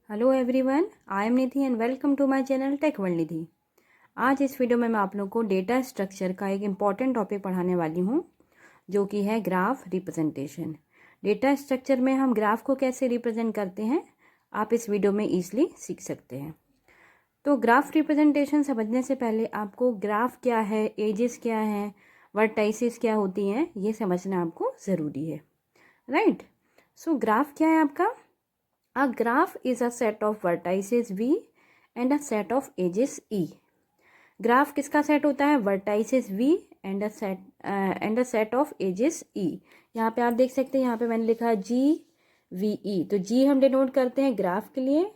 Hello everyone, I am Nidhi and welcome to my channel tech world Nidhi. आज इस video में मैं आप लोगों को डेटा स्ट्रक्चर का एक इम्पॉर्टेंट टॉपिक पढ़ाने वाली हूँ, जो कि है ग्राफ रिप्रेजेंटेशन। डेटा स्ट्रक्चर में हम ग्राफ को कैसे रिप्रेजेंट करते हैं, आप इस वीडियो में ईजिली सीख सकते हैं। तो ग्राफ रिप्रेजेंटेशन समझने से पहले आपको ग्राफ क्या है, एजेस क्या हैं, वर्टाइसेस क्या होती हैं, ये समझना आपको ज़रूरी है, राइट। सो ग्राफ क्या है आपका? A graph is a set of vertices V and a set of edges E. Graph किसका सेट होता है? Vertices V and a set of edges E। यहाँ पे आप देख सकते हैं, यहाँ पे मैंने लिखा GVE। तो G हम डिनोट करते हैं ग्राफ के लिए,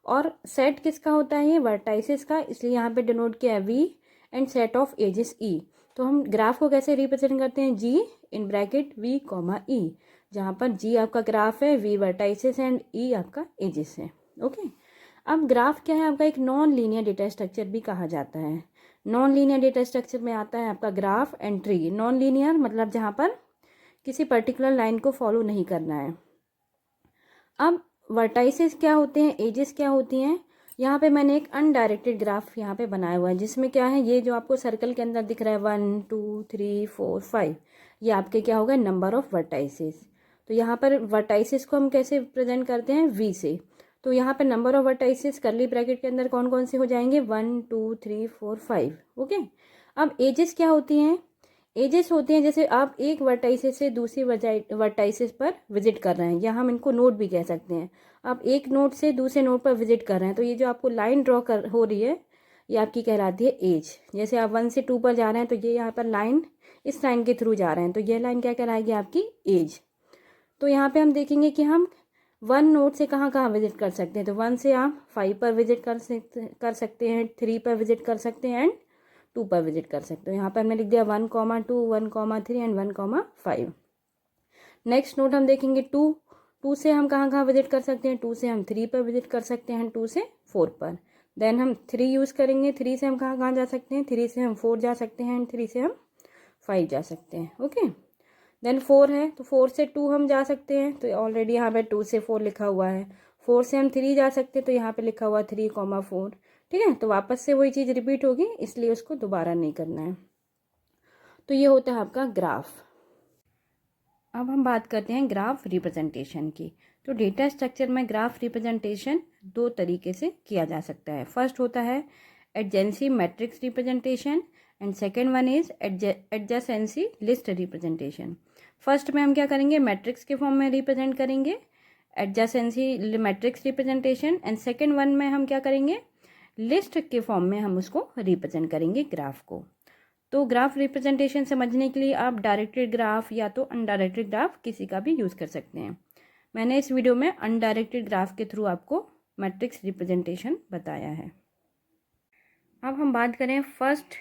और सेट किसका होता है? ये वर्टाइसेस का, इसलिए यहाँ पे डिनोट किया है V and set of edges E। तो हम ग्राफ को कैसे रिप्रेजेंट करते हैं? G in bracket V comma E, जहाँ पर G आपका ग्राफ है, V वर्टाइसेस एंड E आपका एजेस है। ओके, अब ग्राफ क्या है आपका? एक नॉन लीनियर डेटा स्ट्रक्चर भी कहा जाता है। नॉन लीनियर डेटा स्ट्रक्चर में आता है आपका graph and tree. Non linear मतलब जहाँ पर किसी पर्टिकुलर लाइन को फॉलो नहीं करना है। अब वर्टाइसेस क्या होते हैं, एजेस क्या होती हैं? यहाँ पे मैंने एक अनडायरेक्टेड ग्राफ यहाँ पे बनाया हुआ है, जिसमें क्या है, ये जो आपको सर्कल के अंदर दिख रहा है 1 2 3 4 5, ये आपके क्या होगा? Number of vertices. तो यहाँ पर वर्टाइसेस को हम कैसे प्रेजेंट करते हैं? V से। तो यहाँ पर नंबर ऑफ वर्टाइसेस करली ब्रैकेट के अंदर कौन कौन से हो जाएंगे? 1 2 3 4 5। ओके, अब एजेस क्या होती हैं? एजेस होते हैं जैसे आप एक वर्टाइसेस से दूसरी वर्टाइसेस पर विजिट कर रहे हैं, या हम इनको नोड भी कह सकते हैं। आप एक नोड से दूसरे नोड पर विजिट कर रहे हैं, तो ये जो आपको लाइन ड्रॉ कर हो रही है, ये आपकी कहलाती है एज। जैसे आप 1 से 2 पर जा रहे हैं, तो ये यहाँ पर लाइन, इस लाइन के थ्रू जा रहे हैं, तो ये लाइन क्या कहलाएगी? आपकी एज। तो यहाँ पे हम देखेंगे कि हम 1 नोड से कहाँ कहाँ विजिट कर सकते हैं। तो 1 से आप 5 पर विजिट कर सकते हैं, 3 पर विजिट कर सकते हैं एंड 2 पर विजिट कर सकते हो। यहाँ पर हमने लिख दिया 1,2 1,3 एंड 1,5। नेक्स्ट नोट हम देखेंगे 2 से हम कहाँ कहाँ विजिट कर सकते हैं? 2 से हम 3 पर विजिट कर सकते हैं, 2 से 4 पर। देन हम 3 यूज़ करेंगे। 3 से हम कहाँ कहाँ जा सकते हैं? 3 से हम 4 जा सकते हैं एंड 3 से हम 5 जा सकते हैं। ओके, देन 4 है, तो 4 से 2 हम जा सकते हैं, तो ऑलरेडी यहाँ पे 2 से 4 लिखा हुआ है। 4 से हम 3 जा सकते हैं, तो यहाँ पे लिखा हुआ 3,4। ठीक है, तो वापस से वही चीज़ रिपीट होगी, इसलिए उसको दोबारा नहीं करना है। तो ये होता है आपका ग्राफ। अब हम बात करते हैं ग्राफ रिप्रेजेंटेशन की। तो डेटा स्ट्रक्चर में ग्राफ रिप्रेजेंटेशन 2 तरीके से किया जा सकता है। फर्स्ट होता है adjacency matrix representation and second one is adjacency list representation. First में हम क्या करेंगे? मैट्रिक्स के फॉर्म में रिप्रेजेंट करेंगे, adjacency matrix representation, and second one में हम क्या करेंगे? लिस्ट के फॉर्म में हम उसको रिप्रेजेंट करेंगे ग्राफ को। तो ग्राफ रिप्रेजेंटेशन समझने के लिए आप डायरेक्टेड ग्राफ या तो अनडायरेक्टेड ग्राफ किसी का भी यूज़ कर सकते हैं। मैंने इस वीडियो में अनडायरेक्टेड ग्राफ के थ्रू आपको मैट्रिक्स रिप्रेजेंटेशन बताया है। अब हम बात करें फर्स्ट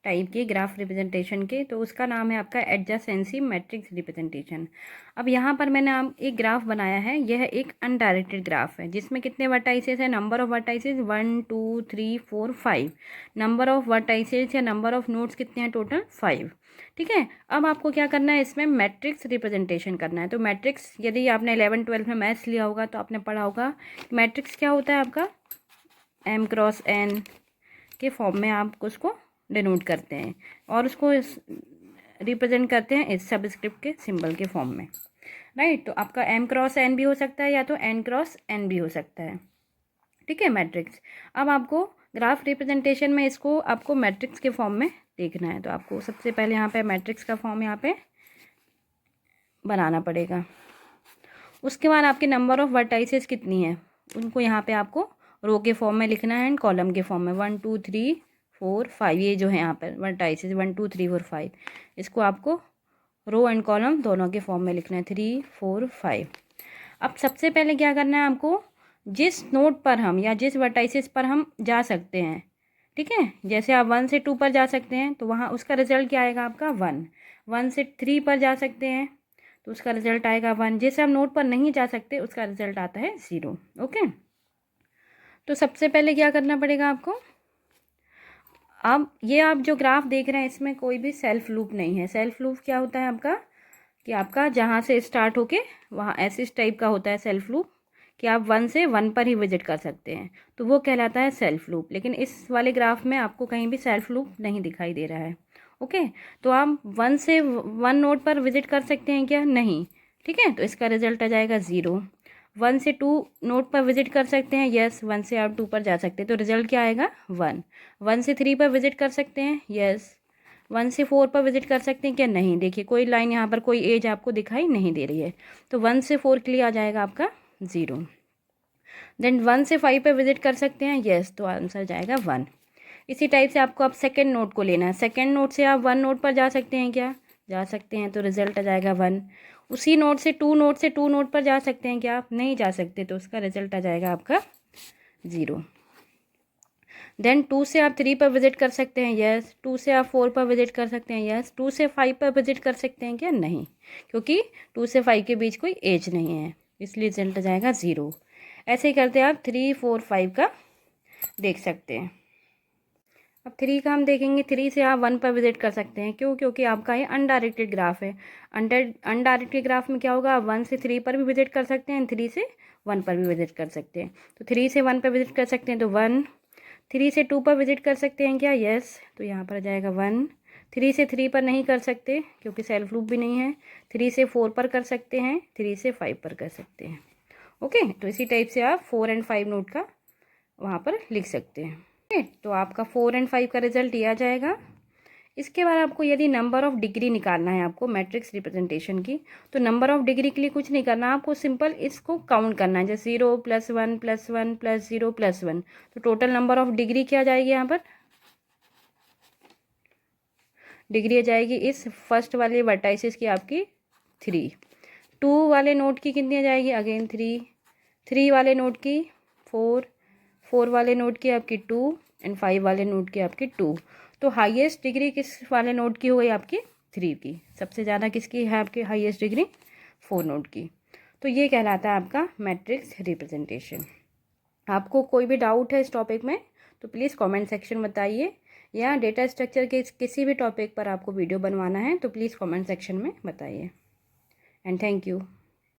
टाइप के ग्राफ रिप्रेजेंटेशन के, तो उसका नाम है आपका एडजेसेंसी मैट्रिक्स रिप्रेजेंटेशन। अब यहाँ पर मैंने एक ग्राफ बनाया है, यह एक अनडायरेक्टेड ग्राफ है, जिसमें कितने वर्टाइसेस हैं? Number of vertices 1 2 3 4 5। Number of vertices या नंबर ऑफ नोड्स कितने हैं? टोटल 5। ठीक है, अब आपको क्या करना है? इसमें मैट्रिक्स रिप्रेजेंटेशन करना है। तो मैट्रिक्स, यदि आपने 11 12 में मैथ्स लिया होगा तो आपने पढ़ा होगा मैट्रिक्स क्या होता है आपका? M क्रॉस N के फॉर्म में आप उसको डिनोट करते हैं, और उसको रिप्रेजेंट करते हैं इस सबस्क्रिप्ट के सिंबल के फॉर्म में, राइट। तो आपका M क्रॉस N भी हो सकता है, या तो N क्रॉस N भी हो सकता है। ठीक है, मैट्रिक्स। अब आपको ग्राफ रिप्रेजेंटेशन में इसको आपको मैट्रिक्स के फॉर्म में देखना है, तो आपको सबसे पहले यहाँ पे मैट्रिक्स का फॉर्म यहाँ पे बनाना पड़ेगा। उसके बाद आपके नंबर ऑफ वर्टाइसेस कितनी है, उनको यहाँ पे आपको रो के फॉर्म में लिखना है एंड कॉलम के फॉर्म में। 1 2 3 4 5, ये जो है यहाँ पर वर्टाइसेस 1 2 3 4 5, इसको आपको रो एंड कॉलम दोनों के फॉर्म में लिखना है, 3 4 5। अब सबसे पहले क्या करना है आपको? जिस नोड पर हम या जिस वर्टाइसेस पर हम जा सकते हैं, ठीक है, जैसे आप 1 से 2 पर जा सकते हैं, तो वहाँ उसका रिजल्ट क्या आएगा आपका? 1। 1 से 3 पर जा सकते हैं, तो उसका रिजल्ट आएगा 1। जैसे हम नोड पर नहीं जा सकते, उसका रिजल्ट आता है 0। ओके, तो सबसे पहले क्या करना पड़ेगा आपको? अब ये आप जो ग्राफ देख रहे हैं, इसमें कोई भी सेल्फ लूप नहीं है। सेल्फ लूप क्या होता है आपका? कि आपका जहाँ से स्टार्ट होके वहाँ ऐसे इस टाइप का होता है सेल्फ लूप, कि आप 1 से 1 पर ही विजिट कर सकते हैं, तो वो कहलाता है सेल्फ लूप। लेकिन इस वाले ग्राफ में आपको कहीं भी सेल्फ लूप नहीं दिखाई दे रहा है। ओके, तो आप 1 से 1 नोड पर विजिट कर सकते हैं क्या? नहीं। ठीक है, तो इसका रिजल्ट आ जाएगा 0। 1 से 2 नोड पर विजिट कर सकते हैं, यस। 1 से आप 2 पर जा सकते हैं, तो रिजल्ट क्या आएगा? 1। 1 से 3 पर विजिट कर सकते हैं, यस। 1 से 4 पर विजिट कर सकते हैं क्या? नहीं। देखिए कोई लाइन यहाँ पर, कोई एज आपको दिखाई नहीं दे रही है, तो 1 से 4 के लिए आ जाएगा आपका 0। देन 1 से 5 पर विजिट कर सकते हैं, यस, तो आंसर जाएगा 1। इसी टाइप से आपको आप सेकेंड नोड को लेना है। सेकेंड नोड से आप 1 नोड पर जा सकते हैं क्या? जा सकते हैं, तो रिजल्ट आ जाएगा 1। उसी नोड से 2 नोड पर जा सकते हैं क्या? आप नहीं जा सकते, तो उसका रिजल्ट आ जाएगा आपका 0। देन 2 से आप 3 पर विजिट कर सकते हैं, यस। 2 से आप 4 पर विजिट कर सकते हैं, यस। 2 से 5 पर विजिट कर सकते हैं क्या? नहीं, क्योंकि 2 से 5 के बीच कोई एज नहीं है, इसलिए रिजल्ट आ जाएगा 0। ऐसे ही करते हैं आप 3, 4, 5 का देख सकते हैं। अब 3 का हम देखेंगे। 3 से आप 1 पर विजिट कर सकते हैं, क्यों? क्योंकि आपका ये अनडायरेक्टेड ग्राफ है। अनडायरेक्टेड ग्राफ में क्या होगा? आप 1 से 3 पर भी विजिट कर सकते हैं, 3 से 1 पर भी विजिट कर सकते हैं। तो 3 से 1 पर विजिट कर सकते हैं, तो 1। 3 से 2 पर विजिट कर सकते हैं क्या? यस, तो यहाँ पर आ जाएगा 1। 3 से 3 पर नहीं कर सकते, क्योंकि सेल्फ लूप भी नहीं है। 3 से 4 पर कर सकते हैं, 3 से 5 पर कर सकते हैं। ओके, तो इसी टाइप से आप 4 और 5 नोट का वहाँ पर लिख सकते हैं। ओके, तो आपका 4 और 5 का रिजल्ट ये आ जाएगा। इसके बाद आपको यदि नंबर ऑफ डिग्री निकालना है आपको मैट्रिक्स रिप्रेजेंटेशन की, तो नंबर ऑफ डिग्री के लिए कुछ नहीं करना, आपको सिंपल इसको काउंट करना है, जैसे 0 + 1 + 1 + 0 + 1। तो टोटल नंबर ऑफ डिग्री क्या आ जाएगी यहाँ पर? डिग्री आ जाएगी इस फर्स्ट वाले वर्टाइसिस की आपकी 3। 2 वाले नोट की कितनी आ जाएगी? अगेन 3। 3 वाले नोट की 4। 4 वाले नोट की आपकी 2 एंड 5 वाले नोट की आपकी 2। तो हाईएस्ट डिग्री किस वाले नोट की हो गई? आपकी 3 की। सबसे ज़्यादा किसकी है आपकी हाईएस्ट डिग्री? 4 नोट की। तो ये कहलाता है आपका मैट्रिक्स रिप्रेजेंटेशन। आपको कोई भी डाउट है इस टॉपिक में तो प्लीज़ कमेंट सेक्शन में बताइए, या डेटा स्ट्रक्चर के किसी भी टॉपिक पर आपको वीडियो बनवाना है तो प्लीज़ कमेंट सेक्शन में बताइए। And thank you.